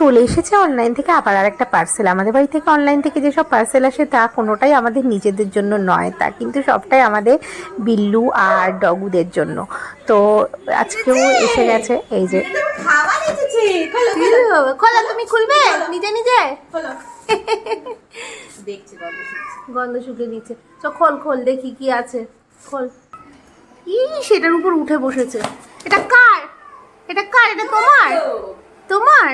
চলে এসেছে অনলাইন থেকে আবার আর একটা পার্সেল। আমাদের বাড়ি থেকে অনলাইন থেকে যেসব পার্সেল আসে তা কোনোটাই আমাদের নিজেদের জন্য নয়, তা কিন্তু সবটাই আমাদের বিল্লু আর ডগুদের জন্য। তো আজকেও এসে গেছে এই যে খোলা। তুমি খুলবে নিজে নিজে? দেখছি গন্ধ শুকে দিচ্ছে। তো খোল খোল দেখি কি আছে, খোল। ই সেটার উপর উঠে বসেছে। এটা কার? এটা কার? এটা তোমার? তোমার?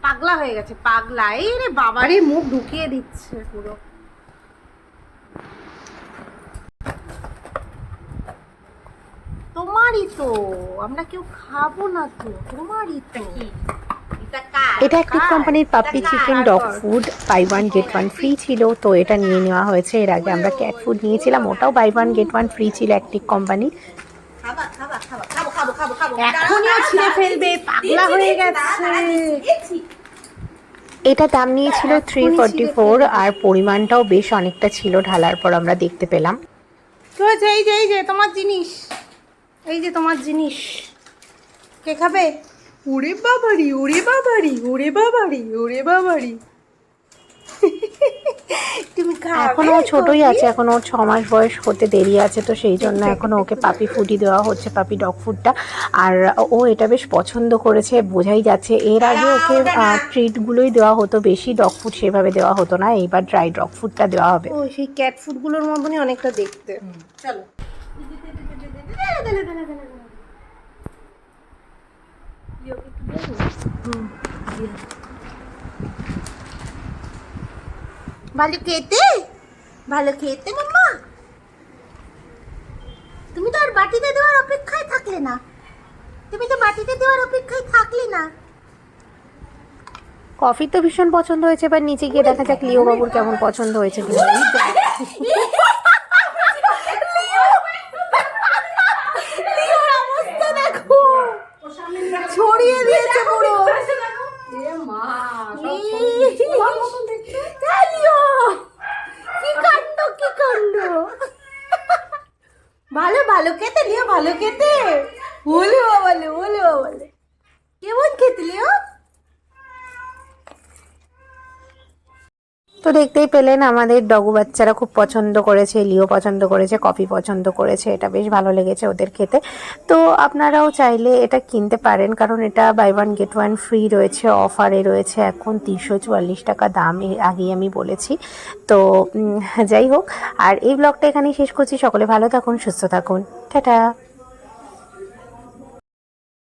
পাগলা হয়ে গেছে, পাগলা। এই রে বাবারে, মুখ ঢুকিয়ে দিচ্ছে পুরো। তোমারই তো, আমরা কেউ খাবো না তো, তোমারই তো। এটা একটা কোম্পানির puppy chicken dog food, buy one get one free ছিল, তো এটা নিয়ে নেওয়া হয়েছে। এর আগে আমরা ক্যাট ফুড নিয়েছিলাম, ওটাও buy one get one free ছিল অ্যাক্টিভ কোম্পানির। এখনই ছিঁড়ে ফেলবে, পাগলা হয়ে গেছে। এটা দাম নিয়েছিল 344 আর পরিমাণটাও বেশ অনেকটা ছিল, ঢালার পর আমরা দেখতে পেলাম। তো এই যে এই যে তোমার জিনিস, এই যে তোমার জিনিস, কে খাবে? ওরে বাবারি, ওরে বাবারি, ওরে বাবারি, ওরে বাবারি। তুমি এখনো ছোটই আছে, এখনো 6 মাস বয়স হতে দেরি আছে, তো সেই জন্য এখনো ওকে পাপি ফুডই দেওয়া হচ্ছে, পাপি ডগ ফুডটা। আর ও এটা বেশ পছন্দ করেছে, বোঝাই যাচ্ছে। এর আগে ওকে ট্রিটগুলোই দেওয়া হতো, বেশি ডগ ফুড সেভাবে দেওয়া হতো না, এইবার ড্রাই ডগ ফুডটা দেওয়া হবে। ও সেই ক্যাট ফুডগুলোর মতনই অনেকটা দেখতে। চলো ভালো খেতে, ভালো খেতে মাম্মা। তুমি তো আর বাটিতে দেওয়ার অপেক্ষায় থাকলে না, তুমি তো বাটিতে দেওয়ার অপেক্ষায় থাকলে না। কফি তো ভীষণ পছন্দ হয়েছে, এবার নিচে গিয়ে দেখা যাক লিও বাবুর কেমন পছন্দ হয়েছে কিনা। ছড়িয়ে দিয়েছে পুরো। কি কাণ্ড, কি কাণ্ড। ভালো ভালো খেতে লিও, ভালো খেতে। বলে বলে বলে বলে কেমন খেতে লিও। তো দেখতেই পেলেন আমাদের ডগু বাচ্চারা খুব পছন্দ করেছে, লিও পছন্দ করেছে, কফি পছন্দ করেছে, এটা বেশ ভালো লেগেছে ওদের খেতে। তো আপনারাও চাইলে এটা কিনতে পারেন, কারণ এটা buy one get one free রয়েছে, অফারে রয়েছে এখন 344 টাকা দাম, আগেই আমি বলেছি। তো যাই হোক, আর এই ব্লগটা এখানেই শেষ করছি। সকলে ভালো থাকুন, সুস্থ থাকুন, টাটা।